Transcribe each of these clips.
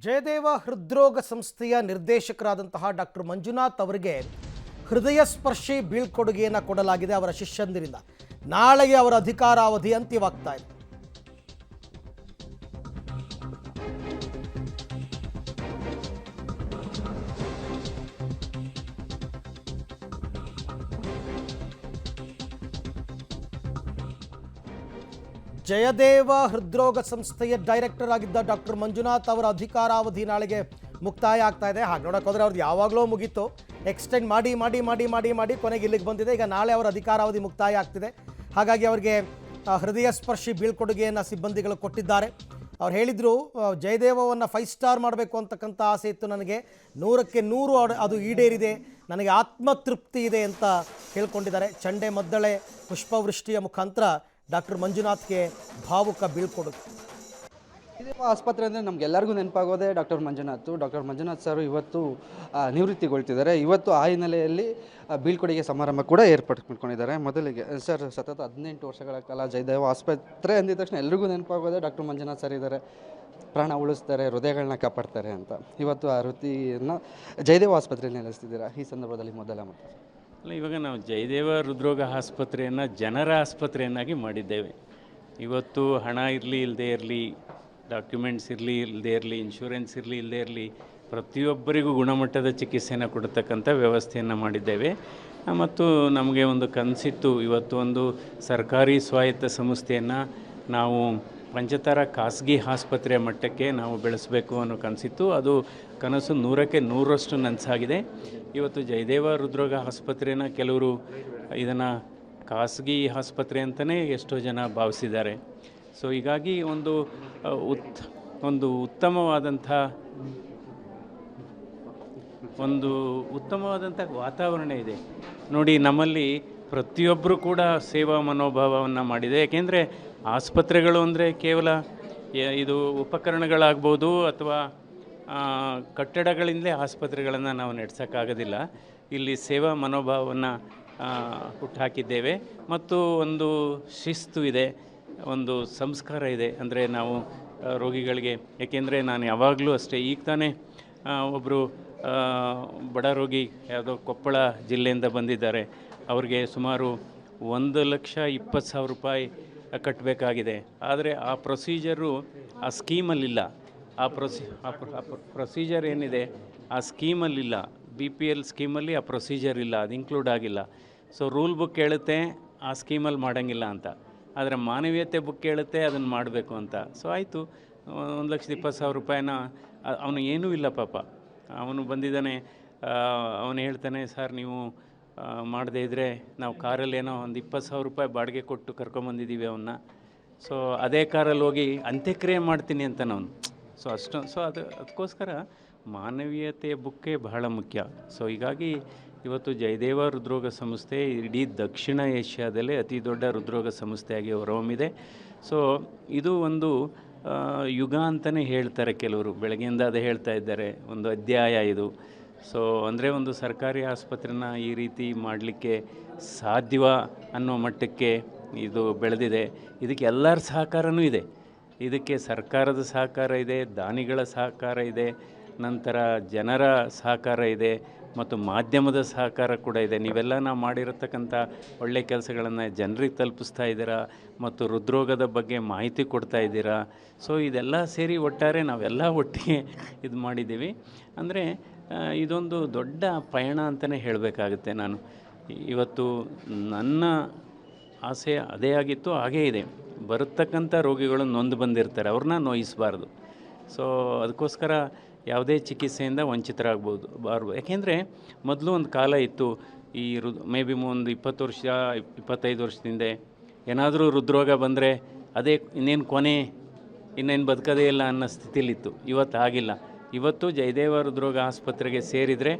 ಜಯದೇವ ಹೃದ್ರೋಗ ಸಂಸ್ಥೆಯ ನಿರ್ದೇಶಕರಾದಂತಹ ಡಾಕ್ಟರ್ ಮಂಜುನಾಥ್ ಅವರಿಗೆ ಹೃದಯ ಸ್ಪರ್ಶಿ ಬೀಳ್ಕೊಡುಗೆಯನ್ನು ಕೊಡಲಾಗಿದೆ ಅವರ ಶಿಷ್ಯಂದಿರಿಂದ. ನಾಳೆಗೆ ಅವರ ಅಧಿಕಾರಾವಧಿ ಅಂತ್ಯವಾಗ್ತಾ ಇದೆ. ಜಯದೇವ ಹೃದ್ರೋಗ ಸಂಸ್ಥೆಯ ಡೈರೆಕ್ಟರ್ ಆಗಿದ್ದ ಡಾಕ್ಟರ್ ಮಂಜುನಾಥ್ ಅವರ ಅಧಿಕಾರಾವಧಿ ನಾಳೆಗೆ ಮುಕ್ತಾಯ ಆಗ್ತಾ ಇದೆ. ಹಾಗೆ ನೋಡೋಕೆ ಹೋದರೆ ಅವ್ರದ್ದು ಯಾವಾಗಲೂ ಮುಗೀತು, ಎಕ್ಸ್ಟೆಂಡ್ ಮಾಡಿ ಮಾಡಿ ಮಾಡಿ ಮಾಡಿ ಮಾಡಿ ಕೊನೆಗೆ ಇಲ್ಲಿಗೆ ಬಂದಿದೆ. ಈಗ ನಾಳೆ ಅವರ ಅಧಿಕಾರಾವಧಿ ಮುಕ್ತಾಯ ಆಗ್ತಿದೆ. ಹಾಗಾಗಿ ಅವರಿಗೆ ಹೃದಯ ಸ್ಪರ್ಶಿ ಬೀಳ್ಕೊಡುಗೆಯನ್ನು ಸಿಬ್ಬಂದಿಗಳು ಕೊಟ್ಟಿದ್ದಾರೆ. ಅವ್ರು ಹೇಳಿದರು, ಜಯದೇವವನ್ನು 5 ಸ್ಟಾರ್ ಮಾಡಬೇಕು ಅಂತಕ್ಕಂಥ ಆಸೆ ಇತ್ತು ನನಗೆ, 100ಕ್ಕೆ 100 ಅದು ಈಡೇರಿದೆ, ನನಗೆ ಆತ್ಮತೃಪ್ತಿ ಇದೆ ಅಂತ ಹೇಳ್ಕೊಂಡಿದ್ದಾರೆ. ಚಂಡೆ ಮದ್ದಳೆ ಪುಷ್ಪವೃಷ್ಟಿಯ ಮುಖಾಂತರ ಡಾಕ್ಟರ್ ಮಂಜುನಾಥ್ಗೆ ಭಾವುಕ ಬೀಳ್ಕೊಡುಗೆ. ಆಸ್ಪತ್ರೆ ಅಂದರೆ ನಮಗೆಲ್ಲರಿಗೂ ನೆನಪಾಗೋದೇ ಡಾಕ್ಟರ್ ಮಂಜುನಾಥ್ ಸರ್ ಇವತ್ತು ನಿವೃತ್ತಿಗೊಳ್ತಿದ್ದಾರೆ. ಇವತ್ತು ಆ ಹಿನ್ನೆಲೆಯಲ್ಲಿ ಬೀಳ್ಕೊಡುಗೆ ಸಮಾರಂಭ ಕೂಡ ಏರ್ಪಡಿಸ್ಕೊಂಡಿದ್ದಾರೆ. ಮೊದಲಿಗೆ ಸರ್ ಸತತ 18 ವರ್ಷಗಳ ಕಾಲ ಜಯದೇವ ಆಸ್ಪತ್ರೆ ಅಂದಿದ ತಕ್ಷಣ ಎಲ್ರಿಗೂ ನೆನಪಾಗೋದೇ ಡಾಕ್ಟರ್ ಮಂಜುನಾಥ್ ಸರ್ ಇದ್ದಾರೆ. ಪ್ರಾಣ ಉಳಿಸ್ತಾರೆ, ಹೃದಯಗಳನ್ನ ಕಾಪಾಡ್ತಾರೆ ಅಂತ. ಇವತ್ತು ಆ ವೃತ್ತಿಯನ್ನು ಜಯದೇವ ಆಸ್ಪತ್ರೆಯಲ್ಲಿ ನೆಲೆಸ್ತಿದ್ದೀರಾ. ಈ ಸಂದರ್ಭದಲ್ಲಿ ಮೊದಲ ಮಾತು. ಇವಾಗ ನಾವು ಜಯದೇವ ಹೃದ್ರೋಗ ಆಸ್ಪತ್ರೆಯನ್ನು ಜನರ ಆಸ್ಪತ್ರೆಯನ್ನಾಗಿ ಮಾಡಿದ್ದೇವೆ. ಇವತ್ತು ಹಣ ಇರಲಿ ಇಲ್ಲದೇ ಇರಲಿ, ಡಾಕ್ಯುಮೆಂಟ್ಸ್ ಇರಲಿ ಇಲ್ಲದೇ ಇರಲಿ, ಇನ್ಶೂರೆನ್ಸ್ ಇರಲಿ ಇಲ್ಲದೇ ಇರಲಿ, ಪ್ರತಿಯೊಬ್ಬರಿಗೂ ಗುಣಮಟ್ಟದ ಚಿಕಿತ್ಸೆಯನ್ನು ಕೊಡತಕ್ಕಂಥ ವ್ಯವಸ್ಥೆಯನ್ನು ಮಾಡಿದ್ದೇವೆ. ಮತ್ತು ನಮಗೆ ಒಂದು ಕನಸಿತ್ತು, ಇವತ್ತು ಒಂದು ಸರ್ಕಾರಿ ಸ್ವಾಯತ್ತ ಸಂಸ್ಥೆಯನ್ನು ನಾವು ಪಂಚತಾರ ಖಾಸಗಿ ಆಸ್ಪತ್ರೆಯ ಮಟ್ಟಕ್ಕೆ ನಾವು ಬೆಳೆಸಬೇಕು ಅನ್ನೋ ಕನಸಿತ್ತು. ಅದು ಕನಸು 100ಕ್ಕೆ 100ರಷ್ಟು ನನಸಾಗಿದೆ. ಇವತ್ತು ಜಯದೇವ ಹೃದ್ರೋಗ ಆಸ್ಪತ್ರೆನ ಕೆಲವರು ಇದನ್ನು ಖಾಸಗಿ ಆಸ್ಪತ್ರೆ ಅಂತಲೇ ಎಷ್ಟೋ ಜನ ಭಾವಿಸಿದ್ದಾರೆ. ಸೊ ಹೀಗಾಗಿ ಒಂದು ಉತ್ತಮವಾದಂಥ ವಾತಾವರಣ ಇದೆ ನೋಡಿ. ನಮ್ಮಲ್ಲಿ ಪ್ರತಿಯೊಬ್ಬರು ಕೂಡ ಸೇವಾ ಮನೋಭಾವವನ್ನು ಮಾಡಿದೆ. ಏಕೆಂದರೆ ಆಸ್ಪತ್ರೆಗಳು ಅಂದರೆ ಕೇವಲ ಇದು ಉಪಕರಣಗಳಾಗ್ಬೋದು ಅಥವಾ ಕಟ್ಟಡಗಳಿಂದಲೇ ಆಸ್ಪತ್ರೆಗಳನ್ನು ನಾವು ನಡೆಸೋಕ್ಕಾಗೋದಿಲ್ಲ. ಇಲ್ಲಿ ಸೇವಾ ಮನೋಭಾವವನ್ನು ಹುಟ್ಟುಹಾಕಿದ್ದೇವೆ ಮತ್ತು ಒಂದು ಶಿಸ್ತು ಇದೆ, ಒಂದು ಸಂಸ್ಕಾರ ಇದೆ. ಅಂದರೆ ನಾವು ರೋಗಿಗಳಿಗೆ, ಏಕೆಂದರೆ ನಾನು ಯಾವಾಗಲೂ ಅಷ್ಟೇ, ಈಗ ತಾನೇ ಒಬ್ಬರು ಬಡ ರೋಗಿ ಯಾವುದೋ ಕೊಪ್ಪಳ ಜಿಲ್ಲೆಯಿಂದ ಬಂದಿದ್ದಾರೆ. ಅವ್ರಿಗೆ ಸುಮಾರು 1,20,000 ರೂಪಾಯಿ ಕಟ್ಟಬೇಕಾಗಿದೆ. ಆದರೆ ಆ ಪ್ರೊಸೀಜರು ಆ ಸ್ಕೀಮಲ್ಲಿಲ್ಲ. ಆ ಪ್ರೊಸೀಜರ್ ಏನಿದೆ ಆ ಸ್ಕೀಮಲ್ಲಿಲ್ಲ. BPL ಸ್ಕೀಮಲ್ಲಿ ಆ ಪ್ರೊಸೀಜರ್ ಇಲ್ಲ, ಅದು ಇನ್ಕ್ಲೂಡ್ ಆಗಿಲ್ಲ. ಸೊ ರೂಲ್ ಬುಕ್ ಹೇಳುತ್ತೆ ಆ ಸ್ಕೀಮಲ್ಲಿ ಮಾಡೋಂಗಿಲ್ಲ ಅಂತ, ಆದರೆ ಮಾನವೀಯತೆ ಬುಕ್ ಹೇಳುತ್ತೆ ಅದನ್ನು ಮಾಡಬೇಕು ಅಂತ. ಸೊ ಆಯಿತು, 1,20,000 ರೂಪಾಯಿನ ಅವನು ಏನೂ ಇಲ್ಲ ಪಾಪ, ಅವನು ಬಂದಿದ್ದಾನೆ. ಅವನು ಹೇಳ್ತಾನೆ, ಸರ್ ನೀವು ಮಾಡದೇ ಇದ್ದರೆ ನಾವು ಕಾರಲ್ಲಿ ಏನೋ ಒಂದು 20,000 ರೂಪಾಯಿ ಬಾಡಿಗೆ ಕೊಟ್ಟು ಕರ್ಕೊಂಬಂದಿದ್ದೀವಿ ಅವನ್ನ. ಸೊ ಅದೇ ಕಾರಲ್ಲಿ ಹೋಗಿ ಅಂತ್ಯಕ್ರಿಯೆ ಮಾಡ್ತೀನಿ ಅಂತ ಅವನು. ಸೊ ಅದಕ್ಕೋಸ್ಕರ ಮಾನವೀಯತೆಯ ಬುಕ್ಕೇ ಬಹಳ ಮುಖ್ಯ. ಸೊ ಹೀಗಾಗಿ ಇವತ್ತು ಜಯದೇವ ಹೃದ್ರೋಗ ಸಂಸ್ಥೆ ಇಡೀ ದಕ್ಷಿಣ ಏಷ್ಯಾದಲ್ಲೇ ಅತಿ ದೊಡ್ಡ ಹೃದ್ರೋಗ ಸಂಸ್ಥೆಯಾಗಿ ಹೊರಹೊಮ್ಮಿದೆ. ಸೊ ಇದು ಒಂದು ಯುಗ ಅಂತಲೇ ಹೇಳ್ತಾರೆ ಕೆಲವರು, ಬೆಳಗ್ಗೆಯಿಂದ ಅದೇ ಹೇಳ್ತಾ ಇದ್ದಾರೆ, ಒಂದು ಅಧ್ಯಾಯ ಇದು. ಸೊ ಅಂದರೆ ಒಂದು ಸರ್ಕಾರಿ ಆಸ್ಪತ್ರೆನ ಈ ರೀತಿ ಮಾಡಲಿಕ್ಕೆ ಸಾಧ್ಯವ ಅನ್ನೋ ಮಟ್ಟಕ್ಕೆ ಇದು ಬೆಳೆದಿದೆ. ಇದಕ್ಕೆ ಎಲ್ಲರ ಸಹಕಾರವೂ ಇದೆ. ಇದಕ್ಕೆ ಸರ್ಕಾರದ ಸಹಕಾರ ಇದೆ, ದಾನಿಗಳ ಸಹಕಾರ ಇದೆ, ನಂತರ ಜನರ ಸಹಕಾರ ಇದೆ ಮತ್ತು ಮಾಧ್ಯಮದ ಸಹಕಾರ ಕೂಡ ಇದೆ. ನೀವೆಲ್ಲ ನಾವು ಮಾಡಿರತಕ್ಕಂಥ ಒಳ್ಳೆಯ ಕೆಲಸಗಳನ್ನು ಜನರಿಗೆ ತಲುಪಿಸ್ತಾ ಇದ್ದೀರಾ ಮತ್ತು ಹೃದ್ರೋಗದ ಬಗ್ಗೆ ಮಾಹಿತಿ ಕೊಡ್ತಾ ಇದ್ದೀರಾ. ಸೊ ಇದೆಲ್ಲ ಸೇರಿ ಒಟ್ಟಾರೆ ನಾವೆಲ್ಲ ಒಟ್ಟಿಗೆ ಇದು ಮಾಡಿದ್ದೀವಿ. ಅಂದರೆ ಇದೊಂದು ದೊಡ್ಡ ಪಯಣ ಅಂತಲೇ ಹೇಳಬೇಕಾಗುತ್ತೆ. ನಾನು ಇವತ್ತು ನನ್ನ ಆಸೆ ಅದೇ ಆಗಿತ್ತು, ಹಾಗೇ ಇದೆ. ಬರತಕ್ಕಂಥ ರೋಗಿಗಳು ನೊಂದು ಬಂದಿರ್ತಾರೆ, ಅವ್ರನ್ನ ನೋಯಿಸಬಾರ್ದು. ಸೊ ಅದಕ್ಕೋಸ್ಕರ ಯಾವುದೇ ಚಿಕಿತ್ಸೆಯಿಂದ ವಂಚಿತರಾಗ್ಬೋದು ಬಾರ್ದು. ಯಾಕೆಂದರೆ ಮೊದಲು ಒಂದು ಕಾಲ ಇತ್ತು, ಈ ಮೇ ಬಿ ಒಂದು 20 ವರ್ಷ 25 ವರ್ಷದಿಂದ ಏನಾದರೂ ಹೃದ್ರೋಗ ಬಂದರೆ ಅದೇ ಇನ್ನೇನು ಕೊನೆ, ಇನ್ನೇನು ಬದುಕೋದೇ ಇಲ್ಲ ಅನ್ನೋ ಸ್ಥಿತಿಲಿತ್ತು. ಇವತ್ತು ಆಗಿಲ್ಲ. ಇವತ್ತು ಜಯದೇವ ಹೃದ್ರೋಗ ಆಸ್ಪತ್ರೆಗೆ ಸೇರಿದರೆ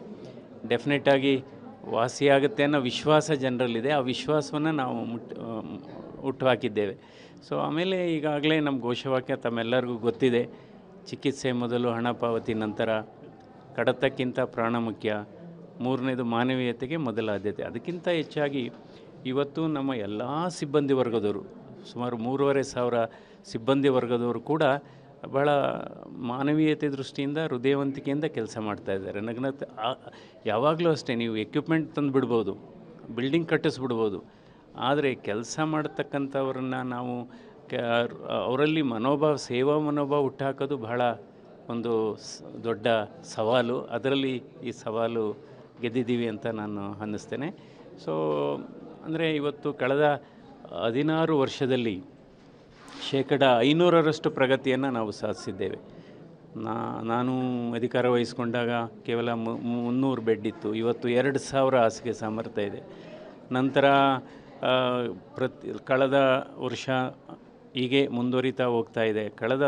ಡೆಫಿನೆಟಾಗಿ ವಾಸಿಯಾಗುತ್ತೆ ಅನ್ನೋ ವಿಶ್ವಾಸ ಜನರಲ್ಲಿದೆ. ಆ ವಿಶ್ವಾಸವನ್ನು ನಾವು ಹುಟ್ಟುಹಾಕಿದ್ದೇವೆ. ಸೊ ಆಮೇಲೆ ಈಗಾಗಲೇ ನಮ್ಮ ಘೋಷವಾಕ್ಯ ತಮ್ಮೆಲ್ಲರಿಗೂ ಗೊತ್ತಿದೆ, ಚಿಕಿತ್ಸೆ ಮೊದಲು, ಹಣ ಪಾವತಿ ನಂತರ, ಕಡತಕ್ಕಿಂತ ಪ್ರಾಣ ಮುಖ್ಯ, 3ನೇದು ಮಾನವೀಯತೆಗೆ ಮೊದಲ ಆದ್ಯತೆ. ಅದಕ್ಕಿಂತ ಹೆಚ್ಚಾಗಿ ಇವತ್ತು ನಮ್ಮ ಎಲ್ಲ ಸಿಬ್ಬಂದಿ ವರ್ಗದವರು, ಸುಮಾರು 3,500 ಸಿಬ್ಬಂದಿ ವರ್ಗದವರು ಕೂಡ ಭಾಳ ಮಾನವೀಯತೆ ದೃಷ್ಟಿಯಿಂದ ಹೃದಯವಂತಿಕೆಯಿಂದ ಕೆಲಸ ಮಾಡ್ತಾ ಇದ್ದಾರೆ. ನಗ್ನತ್ ಯಾವಾಗಲೂ ಅಷ್ಟೇ, ನೀವು ಎಕ್ವಿಪ್ಮೆಂಟ್ ತಂದು ಬಿಡ್ಬೋದು, ಬಿಲ್ಡಿಂಗ್ ಕಟ್ಟಿಸ್ಬಿಡ್ಬೋದು, ಆದರೆ ಕೆಲಸ ಮಾಡತಕ್ಕಂಥವ್ರನ್ನ ನಾವು ಅವರಲ್ಲಿ ಸೇವಾ ಮನೋಭಾವ ಹುಟ್ಟಾಕೋದು ಬಹಳ ಒಂದು ದೊಡ್ಡ ಸವಾಲು. ಅದರಲ್ಲಿ ಈ ಸವಾಲು ಗೆದ್ದಿದ್ದೀವಿ ಅಂತ ನಾನು ಅನ್ನಿಸ್ತೇನೆ. ಸೊ ಅಂದರೆ ಇವತ್ತು ಕಳೆದ 16 ವರ್ಷದಲ್ಲಿ 500% ಪ್ರಗತಿಯನ್ನು ನಾವು ಸಾಧಿಸಿದ್ದೇವೆ. ನಾನು ಅಧಿಕಾರ ವಹಿಸ್ಕೊಂಡಾಗ ಕೇವಲ 300 ಬೆಡ್ ಇತ್ತು, ಇವತ್ತು 2000 ಹಾಸಿಗೆ ಸಾಮರ್ಥ್ಯ ಇದೆ. ನಂತರ ಕಳೆದ ವರ್ಷ ಹೀಗೆ ಮುಂದುವರಿತಾ ಹೋಗ್ತಾ ಇದೆ. ಕಳೆದ